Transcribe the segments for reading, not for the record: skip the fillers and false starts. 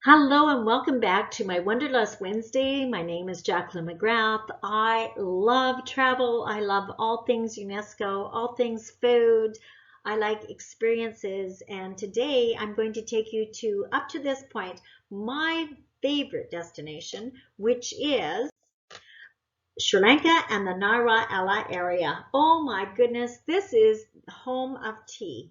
Hello and welcome back to my Wanderlust Wednesday. My name is Jacqueline McGrath. I love travel. I love all things UNESCO, all things food. I like experiences, and today I'm going to take you to, up to this point, my favorite destination, which is Sri Lanka and the Nara Ella area. Oh my goodness, this is home of tea.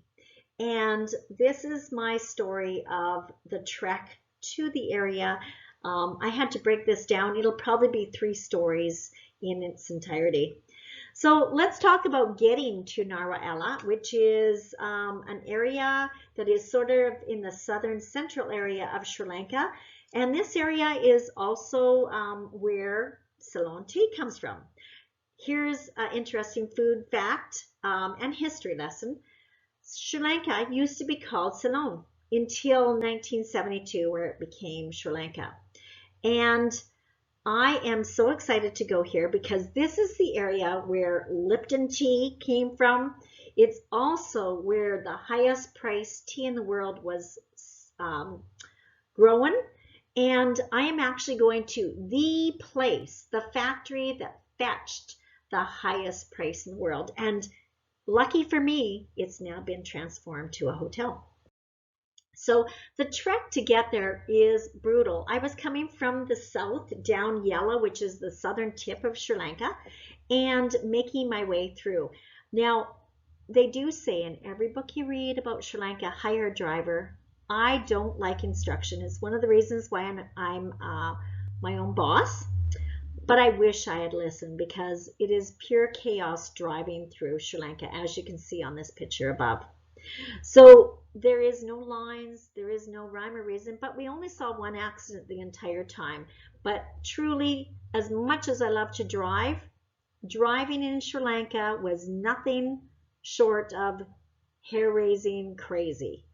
And this is my story of the trek to the area. I had to break this down. It'll probably be 3 stories in its entirety. So let's talk about getting to Nara Ella, which is an area that is sort of in the southern central area of Sri Lanka. And this area is also where Ceylon tea comes from. Here's an interesting food fact and history lesson. Sri Lanka used to be called Ceylon until 1972, where it became Sri Lanka. And I am so excited to go here because this is the area where Lipton tea came from. It's also where the highest priced tea in the world was grown. And I am actually going to the place, the factory that fetched the highest price in the world. And lucky for me, it's now been transformed to a hotel. So the trek to get there is brutal. I was coming from the south down Yella, which is the southern tip of Sri Lanka, and making my way through. Now, they do say in every book you read about Sri Lanka, hire a driver. I don't like instruction. It's one of the reasons why I'm my own boss. But I wish I had listened because it is pure chaos driving through Sri Lanka, as you can see on this picture above. So there is no lines, there is no rhyme or reason, but we only saw one accident the entire time. But truly, as much as I love to drive, driving in Sri Lanka was nothing short of hair-raising crazy.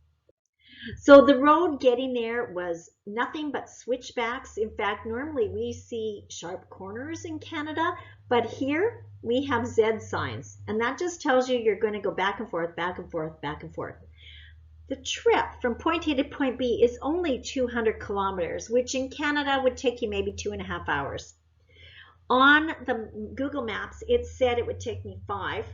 So the road getting there was nothing but switchbacks. In fact, normally we see sharp corners in Canada, but here we have Z signs. And that just tells you you're going to go back and forth, back and forth, back and forth. The trip from point A to point B is only 200 kilometers, which in Canada would take you maybe 2.5 hours. On the Google Maps, it said it would take me 5.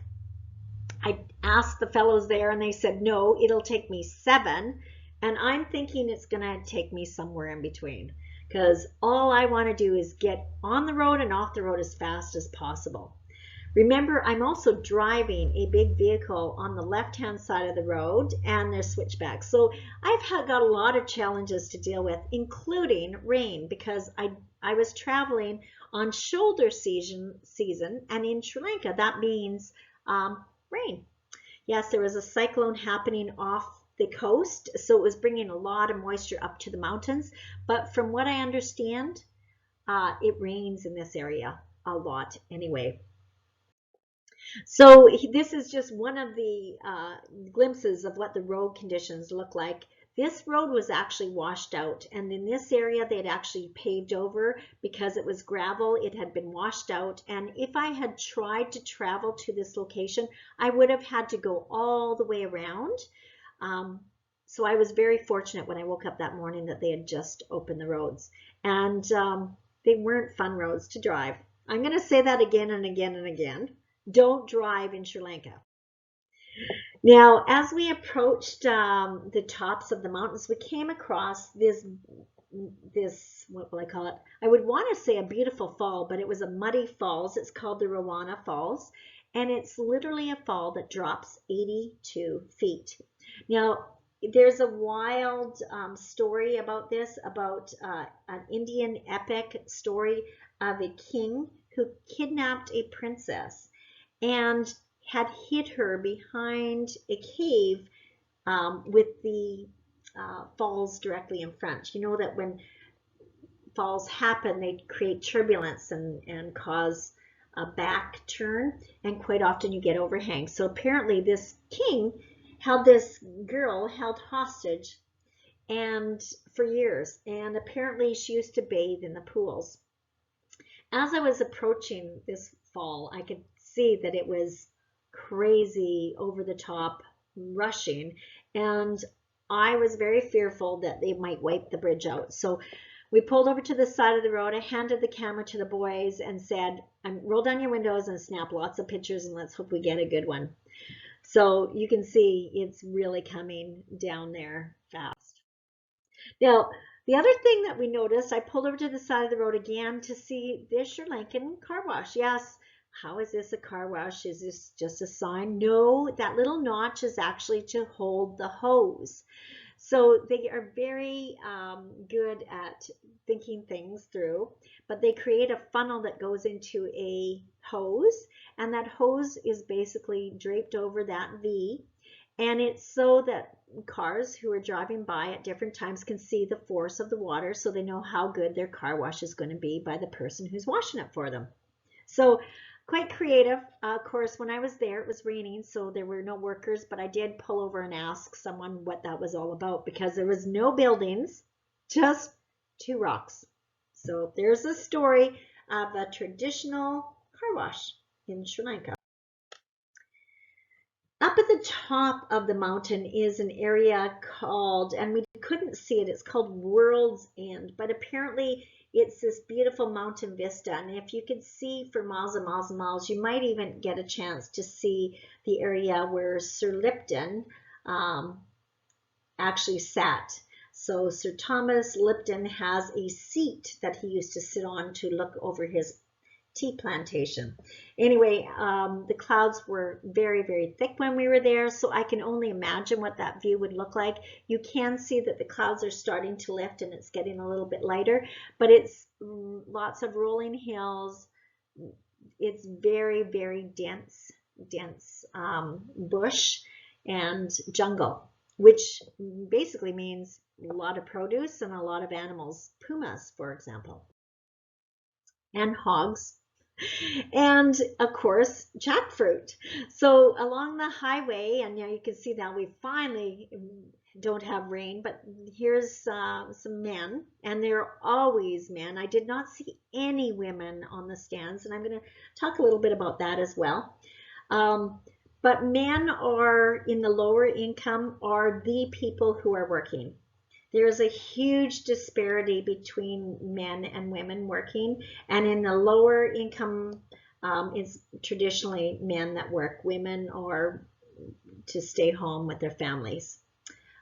I asked the fellows there and they said, no, it'll take me 7. And I'm thinking it's going to take me somewhere in between because all I want to do is get on the road and off the road as fast as possible. Remember, I'm also driving a big vehicle on the left-hand side of the road and there's switchbacks. So I've got a lot of challenges to deal with, including rain, because I was traveling on shoulder season and in Sri Lanka, that means rain. Yes, there was a cyclone happening off the coast, so it was bringing a lot of moisture up to the mountains. But from what I understand, it rains in this area a lot anyway. So this is just one of the glimpses of what the road conditions look like. This road was actually washed out, and in this area they had actually paved over because it was gravel. It had been washed out, and if I had tried to travel to this location, I would have had to go all the way around. So I was very fortunate when I woke up that morning that they had just opened the roads, and they weren't fun roads to drive. I'm going to say that again and again and again. Don't drive in Sri Lanka. Now, as we approached the tops of the mountains, we came across this, what will I call it? I would want to say a beautiful fall, but it was a muddy falls. It's called the Rowana Falls, and it's literally a fall that drops 82 feet. Now, there's a wild story about this, about an Indian epic story of a king who kidnapped a princess and had hid her behind a cave with the falls directly in front. You know that when falls happen, they create turbulence and cause a back turn, and quite often you get overhang. So apparently this king held this girl held hostage and for years, and apparently she used to bathe in the pools. As I was approaching this fall, I could see that it was crazy, over the top, rushing, and I was very fearful that they might wipe the bridge out. So we pulled over to the side of the road. I handed the camera to the boys and said, roll down your windows and snap lots of pictures and let's hope we get a good one. So you can see it's really coming down there fast. Now, the other thing that we noticed, I pulled over to the side of the road again to see this Sri Lankan car wash. Yes, how is this a car wash? Is this just a sign? No, that little notch is actually to hold the hose. So they are very good at thinking things through, but they create a funnel that goes into a hose, and that hose is basically draped over that V, and it's so that cars who are driving by at different times can see the force of the water, so they know how good their car wash is going to be by the person who's washing it for them. So quite creative. Of course, when I was there, it was raining, so there were no workers, but I did pull over and ask someone what that was all about because there was no buildings, just 2 rocks. So there's a story of a traditional car wash in Sri Lanka. Up at the top of the mountain is an area called, and we couldn't see it, it's called World's End, but apparently it's this beautiful mountain vista, and if you could see for miles and miles and miles, you might even get a chance to see the area where Sir Lipton actually sat. So Sir Thomas Lipton has a seat that he used to sit on to look over his tea plantation. Anyway, the clouds were very, very thick when we were there, so I can only imagine what that view would look like. You can see that the clouds are starting to lift and it's getting a little bit lighter, but it's lots of rolling hills. It's very, very dense bush and jungle, which basically means a lot of produce and a lot of animals, pumas, for example, and hogs. And of course, jackfruit. So along the highway, and now you can see that we finally don't have rain, but here's some men, and they're always men. I did not see any women on the stands, and I'm going to talk a little bit about that as well. But men are in the lower income are the people who are working. There's a huge disparity between men and women working, and in the lower income, it's traditionally men that work. Women are to stay home with their families.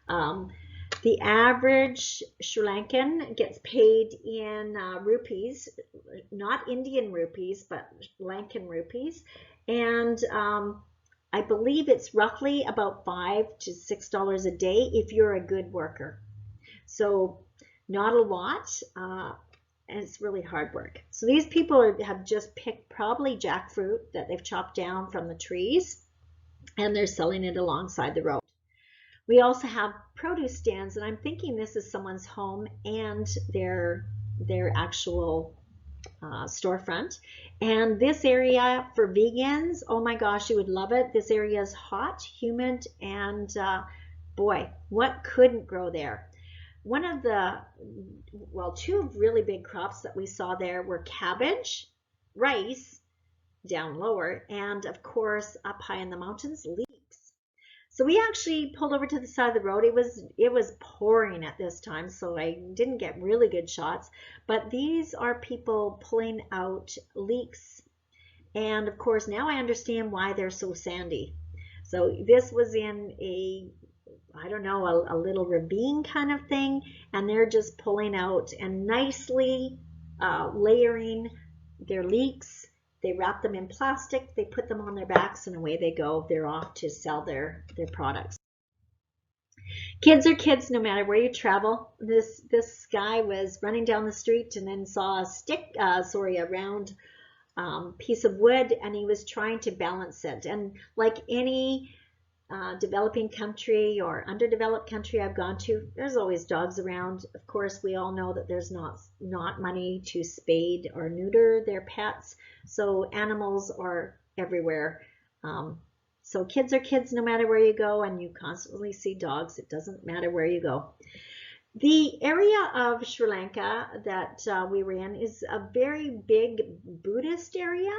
The average Sri Lankan gets paid in rupees, not Indian rupees, but Lankan rupees, and I believe it's roughly about $5 to $6 a day if you're a good worker. So not a lot, and it's really hard work. So these people have just picked probably jackfruit that they've chopped down from the trees, and they're selling it alongside the road. We also have produce stands, and I'm thinking this is someone's home and their actual storefront. And this area for vegans, oh my gosh, you would love it. This area is hot, humid, and boy, what couldn't grow there? One of the, well, 2 really big crops that we saw there were cabbage, rice down lower, and of course up high in the mountains, leeks. So we actually pulled over to the side of the road. It was pouring at this time, so I didn't get really good shots, but these are people pulling out leeks, and of course now I understand why they're so sandy. So this was in a, I don't know, a little ravine kind of thing, and they're just pulling out and nicely layering their leeks. They wrap them in plastic, they put them on their backs, and away they go. They're off to sell their products. Kids are kids no matter where you travel. This guy was running down the street and then saw a round piece of wood, and he was trying to balance it. And like any developing country or underdeveloped country I've gone to, there's always dogs around. Of course, we all know that there's not money to spade or neuter their pets, so animals are everywhere. So kids are kids no matter where you go, and you constantly see dogs. It doesn't matter where you go. The area of Sri Lanka that we were in is a very big Buddhist area,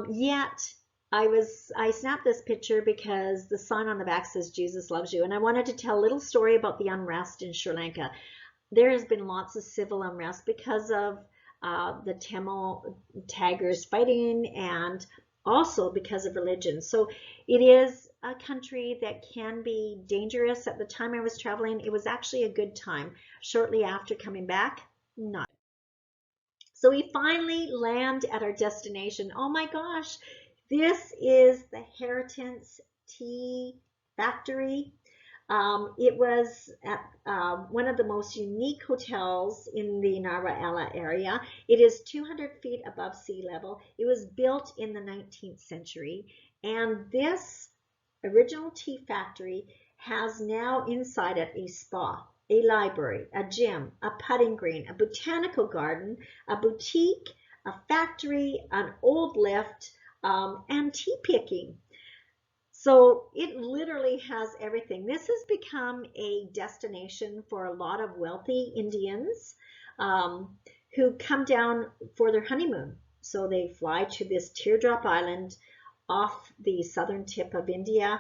yet I snapped this picture because the sign on the back says Jesus loves you, and I wanted to tell a little story about the unrest in Sri Lanka. There has been lots of civil unrest because of the Tamil Tigers fighting, and also because of religion. So it is a country that can be dangerous. At the time I was traveling, it was actually a good time. Shortly after coming back, not. So we finally land at our destination. Oh my gosh, this is the Heritance Tea Factory. It was at one of the most unique hotels in the Narwa area. It is 200 feet above sea level. It was built in the 19th century, and this original tea factory has now inside it a spa, a library, a gym, a putting green, a botanical garden, a boutique, a factory, an old lift, and tea picking. So it literally has everything. This has become a destination for a lot of wealthy Indians who come down for their honeymoon. So they fly to this teardrop island off the southern tip of India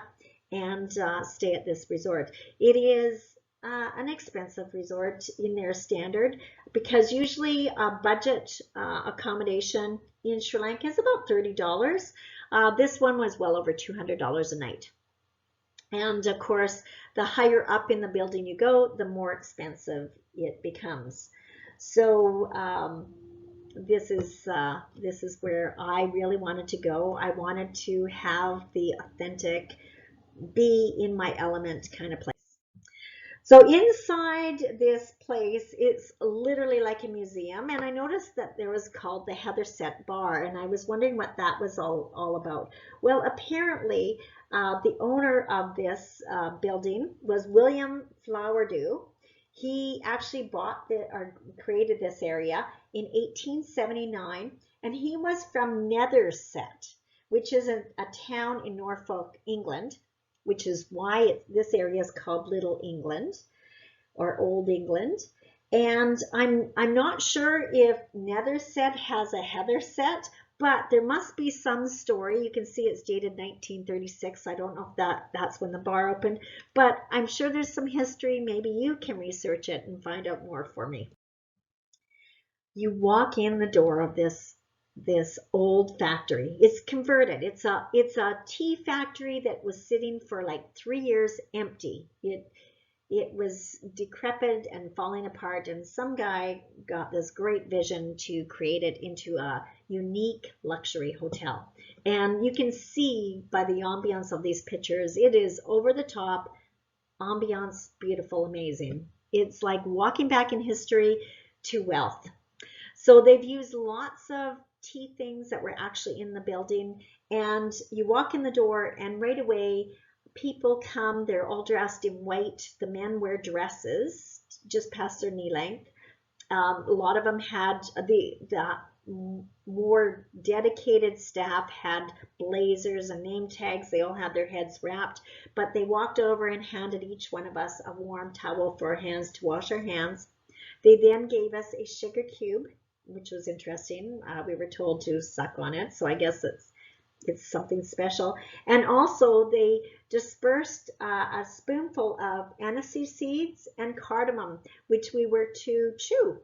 and stay at this resort. It is an expensive resort in their standard, because usually a budget accommodation in Sri Lanka is about $30. This one was well over $200 a night. And of course, the higher up in the building you go, the more expensive it becomes. So this is where I really wanted to go. I wanted to have the authentic, be in my element kind of place. So inside this place, it's literally like a museum, and I noticed that there was called the HETLERSETT bar, and I was wondering what that was all about. Well, apparently, the owner of this building was William Flowerdew. He actually bought or created this area in 1879, and he was from Netherset, which is a town in Norfolk, England, which is why this area is called Little England or Old England. And I'm not sure if Netherset has a Heatherset, but there must be some story. You can see it's dated 1936. I don't know if that's when the bar opened, but I'm sure there's some history. Maybe you can research it and find out more for me. You walk in the door of this old factory. It's converted. It's a tea factory that was sitting for like 3 years empty. It was decrepit and falling apart, and some guy got this great vision to create it into a unique luxury hotel. And you can see by the ambiance of these pictures, it is over the top, ambiance, beautiful, amazing. It's like walking back in history to wealth. So they've used lots of tea things that were actually in the building, and you walk in the door and right away people come. They're all dressed in white. The men wear dresses just past their knee length. A lot of them had the more dedicated staff had blazers and name tags. They all had their heads wrapped, but they walked over and handed each one of us a warm towel for our hands to wash our hands. They then gave us a sugar cube, which was interesting. We were told to suck on it, so I guess it's something special. And also they dispersed a spoonful of aniseed seeds and cardamom, which we were to chew.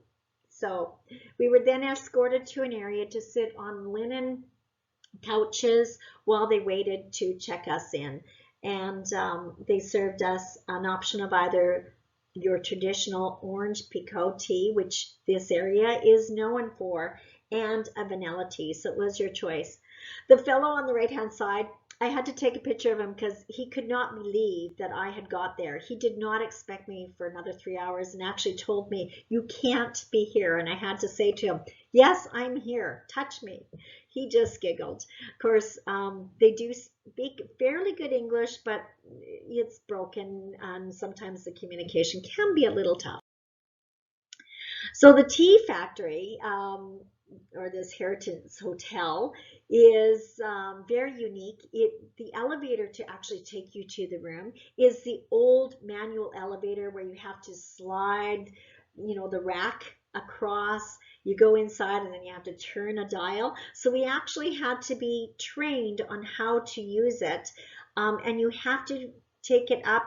So we were then escorted to an area to sit on linen couches while they waited to check us in. And they served us an option of either your traditional orange pekoe tea, which this area is known for, and a vanilla tea. So it was your choice. The fellow on the right-hand side, I had to take a picture of him because he could not believe that I had got there. He did not expect me for another 3 hours and actually told me, you can't be here. And I had to say to him, yes, I'm here. Touch me. He just giggled. Of course, they do speak fairly good English, but it's broken and sometimes the communication can be a little tough. So the tea factory, or this Heritage Hotel, is very unique. The elevator to actually take you to the room is the old manual elevator where you have to slide, the rack across. You go inside and then you have to turn a dial. So we actually had to be trained on how to use it. And you have to take it up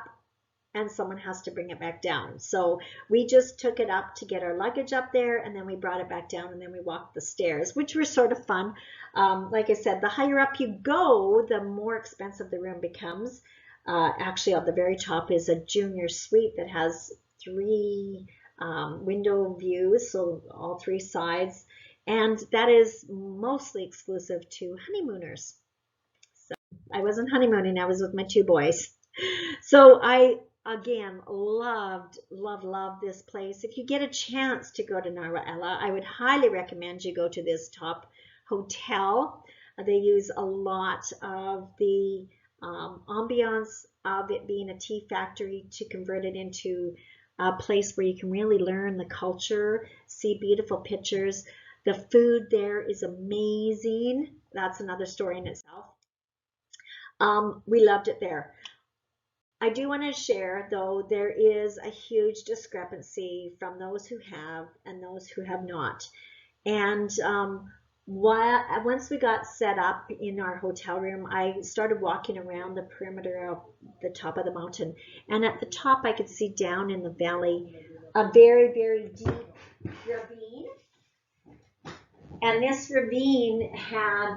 and someone has to bring it back down. So we just took it up to get our luggage up there, and then we brought it back down, and then we walked the stairs, which were sort of fun. Like I said, the higher up you go, the more expensive the room becomes. Actually, at the very top is a junior suite that has 3 window views, so all 3 sides, and that is mostly exclusive to honeymooners. So I wasn't honeymooning, I was with my 2 boys. So I, again, love this place. If you get a chance to go to Narwa, I would highly recommend you go to this top hotel. They use a lot of the ambiance of it being a tea factory to convert it into a place where you can really learn the culture, see beautiful pictures. The food there is amazing. That's another story in itself. We loved it there. I do want to share, though, there is a huge discrepancy from those who have and those who have not. And once we got set up in our hotel room, I started walking around the perimeter of the top of the mountain. And at the top, I could see down in the valley a very, very deep ravine. And this ravine had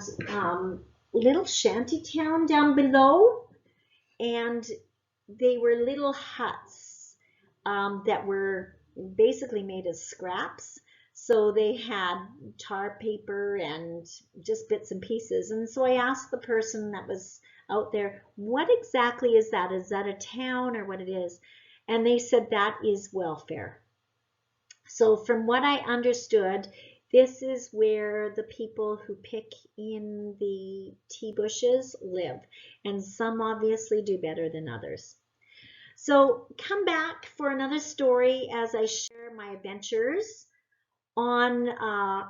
little shantytown down below. And they were little huts that were basically made of scraps. So they had tar paper and just bits and pieces. And so I asked the person that was out there, what exactly is that? Is that a town or what it is? And they said that is welfare. So from what I understood, this is where the people who pick in the tea bushes live, and some obviously do better than others. So come back for another story as I share my adventures on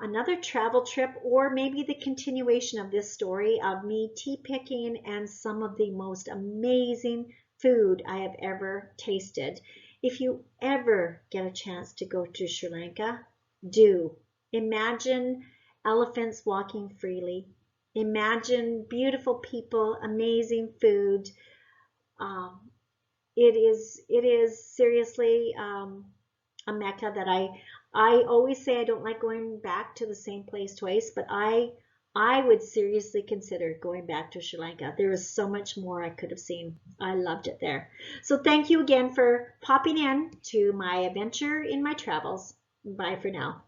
another travel trip, or maybe the continuation of this story of me tea picking and some of the most amazing food I have ever tasted. If you ever get a chance to go to Sri Lanka, do. Imagine elephants walking freely. Imagine beautiful people, amazing food. It is seriously a mecca that I always say I don't like going back to the same place twice, but I would seriously consider going back to Sri Lanka. There is so much more I could have seen. I loved it there. So thank you again for popping in to my adventure in my travels. Bye for now.